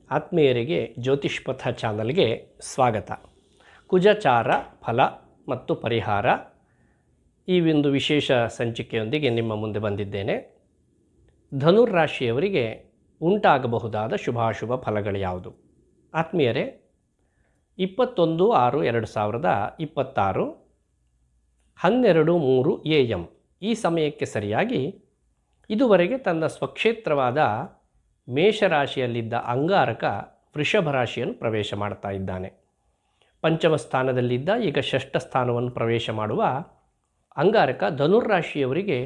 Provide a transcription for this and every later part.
ಆತ್ಮೀಯರಿಗೆ ಜ್ಯೋತಿಷ್ಪಥ ಚಾನಲ್ಗೆ ಸ್ವಾಗತ. ಕುಜಚಾರ ಫಲ ಮತ್ತು ಪರಿಹಾರ ಈ ಒಂದು ವಿಶೇಷ ಸಂಚಿಕೆಯೊಂದಿಗೆ ನಿಮ್ಮ ಮುಂದೆ ಬಂದಿದ್ದೇನೆ. ಧನುರ್ರಾಶಿಯವರಿಗೆ ಉಂಟಾಗಬಹುದಾದ ಶುಭಾಶುಭ ಫಲಗಳು ಯಾವುದು? ಆತ್ಮೀಯರೇ, 21/6/2026 12:03 AM ಈ ಸಮಯಕ್ಕೆ ಸರಿಯಾಗಿ ಇದುವರೆಗೆ ತನ್ನ ಸ್ವಕ್ಷೇತ್ರವಾದ ಮೇಷರಾಶಿಯಲ್ಲಿದ್ದ ಅಂಗಾರಕ ವೃಷಭ ರಾಶಿಯನ್ನು ಪ್ರವೇಶ ಮಾಡ್ತಾ ಇದ್ದಾನೆ. ಪಂಚಮ ಸ್ಥಾನದಲ್ಲಿದ್ದ ಈಗ ಷಷ್ಠ ಸ್ಥಾನವನ್ನು ಪ್ರವೇಶ ಮಾಡುವ ಅಂಗಾರಕ ಧನುರ್ರಾಶಿಯವರಿಗೆ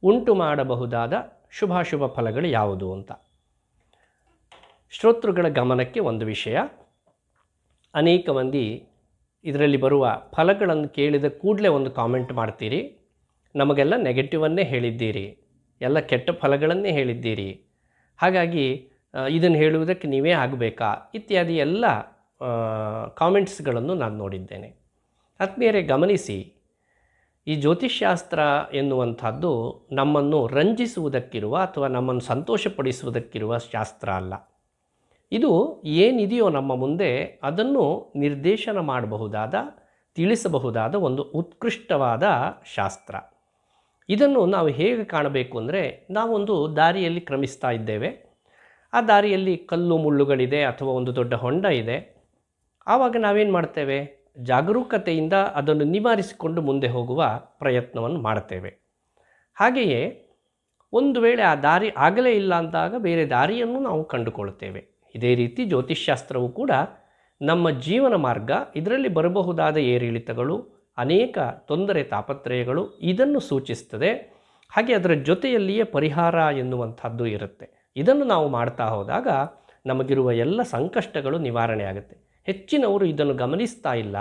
ಉಂಟು ಮಾಡಬಹುದಾದ ಶುಭಾಶುಭ ಫಲಗಳು ಯಾವುದು ಅಂತ ಶ್ರೋತೃಗಳ ಗಮನಕ್ಕೆ ಒಂದು ವಿಷಯ. ಅನೇಕ ಮಂದಿ ಇದರಲ್ಲಿ ಬರುವ ಫಲಗಳನ್ನು ಕೇಳಿದ ಕೂಡಲೇ ಒಂದು ಕಾಮೆಂಟ್ ಮಾಡ್ತೀರಿ, ನಮಗೆಲ್ಲ ನೆಗೆಟಿವನ್ನೇ ಹೇಳಿದ್ದೀರಿ, ಎಲ್ಲ ಕೆಟ್ಟ ಫಲಗಳನ್ನೇ ಹೇಳಿದ್ದೀರಿ, ಹಾಗಾಗಿ ಇದನ್ನು ಹೇಳುವುದಕ್ಕೆ ನೀವೇ ಆಗಬೇಕಾ ಇತ್ಯಾದಿ ಎಲ್ಲ ಕಾಮೆಂಟ್ಸ್ಗಳನ್ನು ನಾನು ನೋಡಿದ್ದೇನೆ. ಆತ್ಮೀಯರೇ, ಗಮನಿಸಿ, ಈ ಜ್ಯೋತಿಷ್ಶಾಸ್ತ್ರ ಎನ್ನುವಂಥದ್ದು ನಮ್ಮನ್ನು ರಂಜಿಸುವುದಕ್ಕಿರುವ ಅಥವಾ ನಮ್ಮನ್ನು ಸಂತೋಷಪಡಿಸುವುದಕ್ಕಿರುವ ಶಾಸ್ತ್ರ ಅಲ್ಲ. ಇದು ಏನಿದೆಯೋ ನಮ್ಮ ಮುಂದೆ ಅದನ್ನು ನಿರ್ದೇಶನ ಮಾಡಬಹುದಾದ, ತಿಳಿಸಬಹುದಾದ ಒಂದು ಉತ್ಕೃಷ್ಟವಾದ ಶಾಸ್ತ್ರ. ಇದನ್ನು ನಾವು ಹೇಗೆ ಕಾಣಬೇಕು ಅಂದರೆ, ನಾವೊಂದು ದಾರಿಯಲ್ಲಿ ಕ್ರಮಿಸ್ತಾ ಇದ್ದೇವೆ, ಆ ದಾರಿಯಲ್ಲಿ ಕಲ್ಲು ಮುಳ್ಳುಗಳಿದೆ ಅಥವಾ ಒಂದು ದೊಡ್ಡ ಹೊಂಡ ಇದೆ. ಆವಾಗ ನಾವೇನು ಮಾಡ್ತೇವೆ? ಜಾಗರೂಕತೆಯಿಂದ ಅದನ್ನು ನಿವಾರಿಸಿಕೊಂಡು ಮುಂದೆ ಹೋಗುವ ಪ್ರಯತ್ನವನ್ನು ಮಾಡ್ತೇವೆ. ಹಾಗೆಯೇ ಒಂದು ವೇಳೆ ಆ ದಾರಿ ಆಗಲೇ ಇಲ್ಲ ಅಂದಾಗ ಬೇರೆ ದಾರಿಯನ್ನು ನಾವು ಕಂಡುಕೊಳ್ತೇವೆ. ಇದೇ ರೀತಿ ಜ್ಯೋತಿಷ್ಶಾಸ್ತ್ರವು ಕೂಡ ನಮ್ಮ ಜೀವನ ಮಾರ್ಗ, ಇದರಲ್ಲಿ ಬರಬಹುದಾದ ಏರಿಳಿತಗಳು, ಅನೇಕ ತೊಂದರೆ ತಾಪತ್ರಯಗಳು ಇದನ್ನು ಸೂಚಿಸ್ತದೆ. ಹಾಗೆ ಅದರ ಜೊತೆಯಲ್ಲಿಯೇ ಪರಿಹಾರ ಎನ್ನುವಂಥದ್ದು ಇರುತ್ತೆ. ಇದನ್ನು ನಾವು ಮಾಡ್ತಾ ಹೋದಾಗ ನಮಗಿರುವ ಎಲ್ಲ ಸಂಕಷ್ಟಗಳು ನಿವಾರಣೆ ಆಗುತ್ತೆ. ಹೆಚ್ಚಿನವರು ಇದನ್ನು ಗಮನಿಸ್ತಾ ಇಲ್ಲ,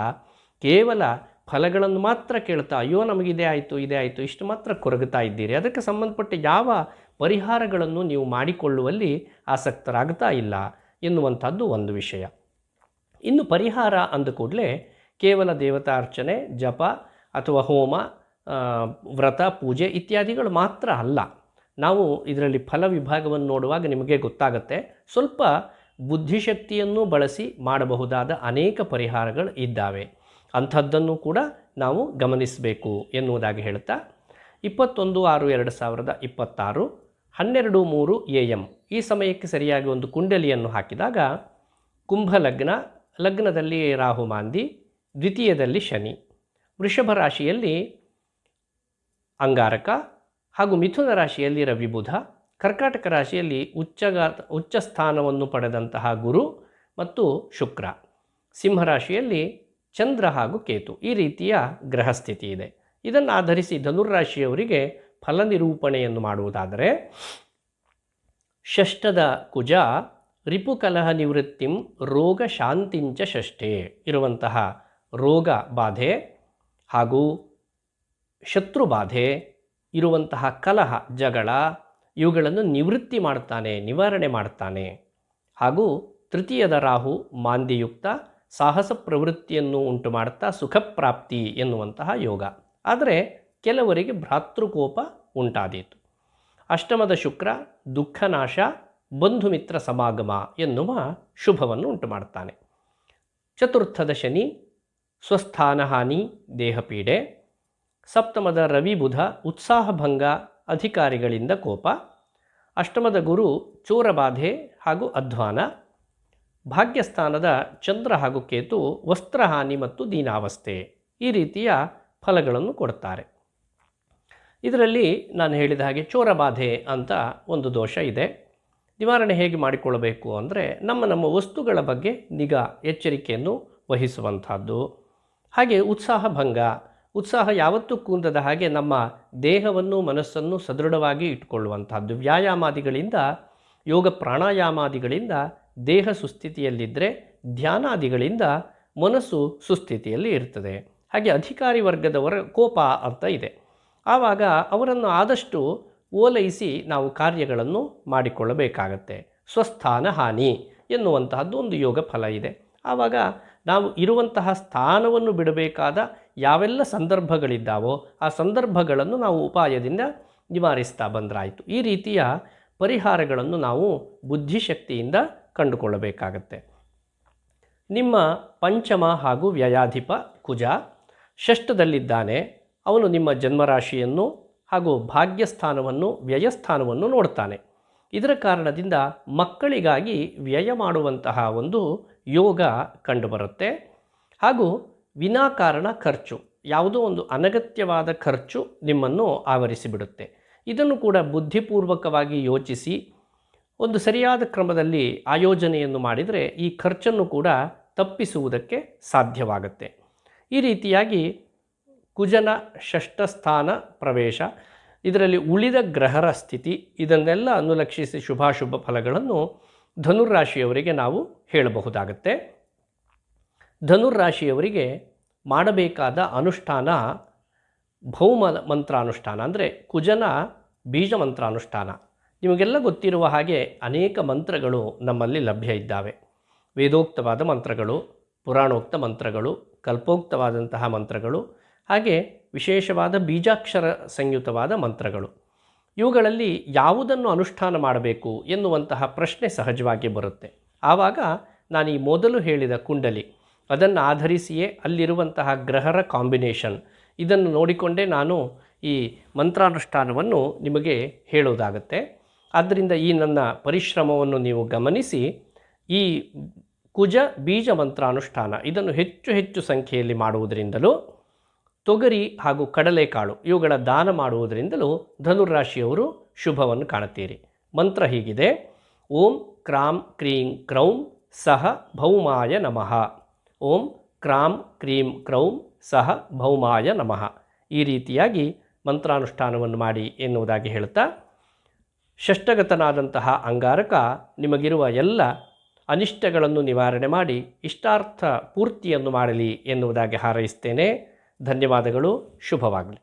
ಕೇವಲ ಫಲಗಳನ್ನು ಮಾತ್ರ ಕೇಳ್ತಾ, ಅಯ್ಯೋ ನಮಗಿದೇ ಆಯಿತು, ಇದೇ ಆಯಿತು, ಇಷ್ಟು ಮಾತ್ರ ಕೊರಗುತ್ತಾ ಇದ್ದೀರಿ. ಅದಕ್ಕೆ ಸಂಬಂಧಪಟ್ಟ ಯಾವ ಪರಿಹಾರಗಳನ್ನು ನೀವು ಮಾಡಿಕೊಳ್ಳುವಲ್ಲಿ ಆಸಕ್ತರಾಗ್ತಾ ಇಲ್ಲ ಎನ್ನುವಂಥದ್ದು ಒಂದು ವಿಷಯ. ಇನ್ನು ಪರಿಹಾರ ಅಂದ ಕೂಡಲೇ ಕೇವಲ ದೇವತಾರ್ಚನೆ, ಜಪ ಅಥವಾ ಹೋಮ, ವ್ರತ, ಪೂಜೆ ಇತ್ಯಾದಿಗಳು ಮಾತ್ರ ಅಲ್ಲ. ನಾವು ಇದರಲ್ಲಿ ಫಲ ವಿಭಾಗವನ್ನು ನೋಡುವಾಗ ನಿಮಗೆ ಗೊತ್ತಾಗುತ್ತೆ, ಸ್ವಲ್ಪ ಬುದ್ಧಿಶಕ್ತಿಯನ್ನು ಬಳಸಿ ಮಾಡಬಹುದಾದ ಅನೇಕ ಪರಿಹಾರಗಳು ಇದ್ದಾವೆ. ಅಂಥದ್ದನ್ನು ಕೂಡ ನಾವು ಗಮನಿಸಬೇಕು ಎನ್ನುವುದಾಗಿ ಹೇಳ್ತಾ, 21/6/2026 12:03 AM ಈ ಸಮಯಕ್ಕೆ ಸರಿಯಾಗಿ ಒಂದು ಕುಂಡಲಿಯನ್ನು ಹಾಕಿದಾಗ ಕುಂಭ ಲಗ್ನ, ಲಗ್ನದಲ್ಲಿ ರಾಹು ಮಾಂದಿ, ದ್ವಿತೀಯದಲ್ಲಿ ಶನಿ, ವೃಷಭ ರಾಶಿಯಲ್ಲಿ ಅಂಗಾರಕ ಹಾಗೂ ಮಿಥುನ ರಾಶಿಯಲ್ಲಿ ರವಿ ಬುಧ, ಕರ್ಕಾಟಕ ರಾಶಿಯಲ್ಲಿ ಉಚ್ಚ ಸ್ಥಾನವನ್ನು ಪಡೆದಂತಹ ಗುರು ಮತ್ತು ಶುಕ್ರ, ಸಿಂಹರಾಶಿಯಲ್ಲಿ ಚಂದ್ರ ಹಾಗೂ ಕೇತು, ಈ ರೀತಿಯ ಗ್ರಹಸ್ಥಿತಿ ಇದೆ. ಇದನ್ನು ಆಧರಿಸಿ ಧನುರ್ರಾಶಿಯವರಿಗೆ ಫಲ ನಿರೂಪಣೆಯನ್ನು ಮಾಡುವುದಾದರೆ, ಷಷ್ಠದ ಕುಜ ರಿಪುಕಲಹ ನಿವೃತ್ತಿಂ ರೋಗ ಶಾಂತಿಂಚ ಷಷ್ಠೆ ಇರುವಂತಹ ರೋಗ ಬಾಧೆ ಹಾಗೂ ಶತ್ರು ಬಾಧೆ ಇರುವಂತಹ ಕಲಹ, ಜಗಳ ಇವುಗಳನ್ನು ನಿವೃತ್ತಿ ಮಾಡ್ತಾನೆ, ನಿವಾರಣೆ ಮಾಡ್ತಾನೆ. ಹಾಗೂ ತೃತೀಯದ ರಾಹು ಮಾಂದಿಯುಕ್ತ ಸಾಹಸ ಪ್ರವೃತ್ತಿಯನ್ನು ಉಂಟು ಮಾಡ್ತಾ ಸುಖಪ್ರಾಪ್ತಿ ಎನ್ನುವಂತಹ ಯೋಗ. ಆದರೆ ಕೆಲವರಿಗೆ ಭ್ರಾತೃಕೋಪ ಉಂಟಾದೀತು. ಅಷ್ಟಮದ ಶುಕ್ರ ದುಃಖನಾಶ, ಬಂಧುಮಿತ್ರ ಸಮಾಗಮ ಎನ್ನುವ ಶುಭವನ್ನು ಉಂಟು ಮಾಡ್ತಾನೆ. ಚತುರ್ಥದ ಶನಿ ಸ್ವಸ್ಥಾನಹಾನಿ, ದೇಹಪೀಡೆ. ಸಪ್ತಮದ ರವಿ ಬುಧ ಉತ್ಸಾಹಭಂಗ, ಅಧಿಕಾರಿಗಳಿಂದ ಕೋಪ. ಅಷ್ಟಮದ ಗುರು ಚೋರಬಾಧೆ ಹಾಗೂ ಅಧ್ವಾನ. ಭಾಗ್ಯಸ್ಥಾನದ ಚಂದ್ರ ಹಾಗೂ ಕೇತು ವಸ್ತ್ರಹಾನಿ ಮತ್ತು ದೀನಾವಸ್ಥೆ, ಈ ರೀತಿಯ ಫಲಗಳನ್ನು ಕೊಡ್ತಾರೆ. ಇದರಲ್ಲಿ ನಾನು ಹೇಳಿದ ಹಾಗೆ ಚೋರಬಾಧೆ ಅಂತ ಒಂದು ದೋಷ ಇದೆ. ನಿವಾರಣೆ ಹೇಗೆ ಮಾಡಿಕೊಳ್ಳಬೇಕು ಅಂದರೆ, ನಮ್ಮ ವಸ್ತುಗಳ ಬಗ್ಗೆ ನಿಗಾ, ಎಚ್ಚರಿಕೆಯನ್ನು ವಹಿಸುವಂಥದ್ದು. ಹಾಗೆ ಉತ್ಸಾಹಭಂಗ, ಉತ್ಸಾಹ ಯಾವತ್ತೂ ಕುಂದದ ಹಾಗೆ ನಮ್ಮ ದೇಹವನ್ನು, ಮನಸ್ಸನ್ನು ಸದೃಢವಾಗಿ ಇಟ್ಟುಕೊಳ್ಳುವಂಥದ್ದು. ವ್ಯಾಯಾಮಾದಿಗಳಿಂದ, ಯೋಗ ಪ್ರಾಣಾಯಾಮಾದಿಗಳಿಂದ ದೇಹ ಸುಸ್ಥಿತಿಯಲ್ಲಿದ್ದರೆ ಧ್ಯಾನಾದಿಗಳಿಂದ ಮನಸ್ಸು ಸುಸ್ಥಿತಿಯಲ್ಲಿ ಇರ್ತದೆ. ಹಾಗೆ ಅಧಿಕಾರಿ ವರ್ಗದವರ ಕೋಪ ಅಂತ ಇದೆ. ಆವಾಗ ಅವರನ್ನು ಆದಷ್ಟು ಓಲೈಸಿ ನಾವು ಕಾರ್ಯಗಳನ್ನು ಮಾಡಿಕೊಳ್ಳಬೇಕಾಗತ್ತೆ. ಸ್ವಸ್ಥಾನ ಹಾನಿ ಎನ್ನುವಂತಹದ್ದು ಒಂದು ಯೋಗ ಫಲ ಇದೆ. ಆವಾಗ ನಾವು ಇರುವಂತಹ ಸ್ಥಾನವನ್ನು ಬಿಡಬೇಕಾದ ಯಾವೆಲ್ಲ ಸಂದರ್ಭಗಳಿದ್ದಾವೋ ಆ ಸಂದರ್ಭಗಳನ್ನು ನಾವು ಉಪಾಯದಿಂದ ನಿವಾರಿಸ್ತಾ ಬಂದರಾಯಿತು. ಈ ರೀತಿಯ ಪರಿಹಾರಗಳನ್ನು ನಾವು ಬುದ್ಧಿಶಕ್ತಿಯಿಂದ ಕಂಡುಕೊಳ್ಳಬೇಕಾಗತ್ತೆ. ನಿಮ್ಮ ಪಂಚಮ ಹಾಗೂ ವ್ಯಯಾಧಿಪ ಕುಜ ಷಷ್ಠದಲ್ಲಿದ್ದಾನೆ. ಅವನು ನಿಮ್ಮ ಜನ್ಮರಾಶಿಯನ್ನು ಹಾಗೂ ಭಾಗ್ಯಸ್ಥಾನವನ್ನು ವ್ಯಯಸ್ಥಾನವನ್ನು ನೋಡ್ತಾನೆ. ಇದರ ಕಾರಣದಿಂದ ಮಕ್ಕಳಿಗಾಗಿ ವ್ಯಯ ಮಾಡುವಂತಹ ಒಂದು ಯೋಗ ಕಂಡುಬರುತ್ತೆ. ಹಾಗೂ ವಿನಾಕಾರಣ ಖರ್ಚು, ಯಾವುದೋ ಒಂದು ಅನಗತ್ಯವಾದ ಖರ್ಚು ನಿಮ್ಮನ್ನು ಆವರಿಸಿಬಿಡುತ್ತೆ. ಇದನ್ನು ಕೂಡ ಬುದ್ಧಿಪೂರ್ವಕವಾಗಿ ಯೋಚಿಸಿ ಒಂದು ಸರಿಯಾದ ಕ್ರಮದಲ್ಲಿ ಆಯೋಜನೆಯನ್ನು ಮಾಡಿದರೆ ಈ ಖರ್ಚನ್ನು ಕೂಡ ತಪ್ಪಿಸುವುದಕ್ಕೆ ಸಾಧ್ಯವಾಗುತ್ತೆ. ಈ ರೀತಿಯಾಗಿ ಕುಜನ ಷಷ್ಠ ಸ್ಥಾನ ಪ್ರವೇಶ, ಇದರಲ್ಲಿ ಉಳಿದ ಗ್ರಹರ ಸ್ಥಿತಿ, ಇದನ್ನೆಲ್ಲ ಅನುಲಕ್ಷಿಸಿ ಶುಭಾಶುಭ ಫಲಗಳನ್ನು ಧನುರ್ರಾಶಿಯವರಿಗೆ ನಾವು ಹೇಳಬಹುದಾಗುತ್ತೆ. ಧನುರ್ರಾಶಿಯವರಿಗೆ ಮಾಡಬೇಕಾದ ಅನುಷ್ಠಾನ ಭೌಮ ಮಂತ್ರಾನುಷ್ಠಾನ, ಅಂದರೆ ಕುಜನ ಬೀಜ ಮಂತ್ರಾನುಷ್ಠಾನ. ನಿಮಗೆಲ್ಲ ಗೊತ್ತಿರುವ ಹಾಗೆ ಅನೇಕ ಮಂತ್ರಗಳು ನಮ್ಮಲ್ಲಿ ಲಭ್ಯ ಇದ್ದಾವೆ. ವೇದೋಕ್ತವಾದ ಮಂತ್ರಗಳು, ಪುರಾಣೋಕ್ತ ಮಂತ್ರಗಳು, ಕಲ್ಪೋಕ್ತವಾದಂತಹ ಮಂತ್ರಗಳು, ಹಾಗೆ ವಿಶೇಷವಾದ ಬೀಜಾಕ್ಷರ ಸಂಯುತವಾದ ಮಂತ್ರಗಳು. ಇವುಗಳಲ್ಲಿ ಯಾವುದನ್ನು ಅನುಷ್ಠಾನ ಮಾಡಬೇಕು ಎನ್ನುವಂತಹ ಪ್ರಶ್ನೆ ಸಹಜವಾಗಿ ಬರುತ್ತೆ. ಆವಾಗ ನಾನು ಈ ಮೊದಲು ಹೇಳಿದ ಕುಂಡಲಿ ಅದನ್ನು ಆಧರಿಸಿಯೇ ಅಲ್ಲಿರುವಂತಹ ಗ್ರಹರ ಕಾಂಬಿನೇಷನ್ ಇದನ್ನು ನೋಡಿಕೊಂಡೇ ನಾನು ಈ ಮಂತ್ರಾನುಷ್ಠಾನವನ್ನು ನಿಮಗೆ ಹೇಳೋದಾಗತ್ತೆ. ಆದ್ದರಿಂದ ಈ ನನ್ನ ಪರಿಶ್ರಮವನ್ನು ನೀವು ಗಮನಿಸಿ ಈ ಕುಜ ಬೀಜ ಮಂತ್ರಾನುಷ್ಠಾನ ಇದನ್ನು ಹೆಚ್ಚು ಹೆಚ್ಚು ಸಂಖ್ಯೆಯಲ್ಲಿ ಮಾಡುವುದರಿಂದಲೂ, ತೊಗರಿ ಹಾಗೂ ಕಡಲೆಕಾಳು ಇವುಗಳ ದಾನ ಮಾಡುವುದರಿಂದಲೂ ಧನುರಾಶಿಯವರು ಶುಭವನ್ನು ಕಾಣುತ್ತೀರಿ. ಮಂತ್ರ ಹೀಗಿದೆ: ಓಂ ಕ್ರಾಂ ಕ್ರೀಂ ಕ್ರೌಂ ಸಹ ಭೌಮಾಯ ನಮಃ. ಓಂ ಕ್ರಾಂ ಕ್ರೀಂ ಕ್ರೌಂ ಸಹ ಭೌಮಾಯ ನಮಃ. ಈ ರೀತಿಯಾಗಿ ಮಂತ್ರಾನುಷ್ಠಾನವನ್ನು ಮಾಡಿ ಎನ್ನುವುದಾಗಿ ಹೇಳ್ತಾ, ಷಷ್ಠಗತನಾದಂತಹ ಅಂಗಾರಕ ನಿಮಗಿರುವ ಎಲ್ಲ ಅನಿಷ್ಟಗಳನ್ನು ನಿವಾರಣೆ ಮಾಡಿ ಇಷ್ಟಾರ್ಥ ಪೂರ್ತಿಯನ್ನು ಮಾಡಲಿ ಎನ್ನುವುದಾಗಿ ಹಾರೈಸ್ತೇನೆ. ಧನ್ಯವಾದಗಳು. ಶುಭವಾಗಲಿ.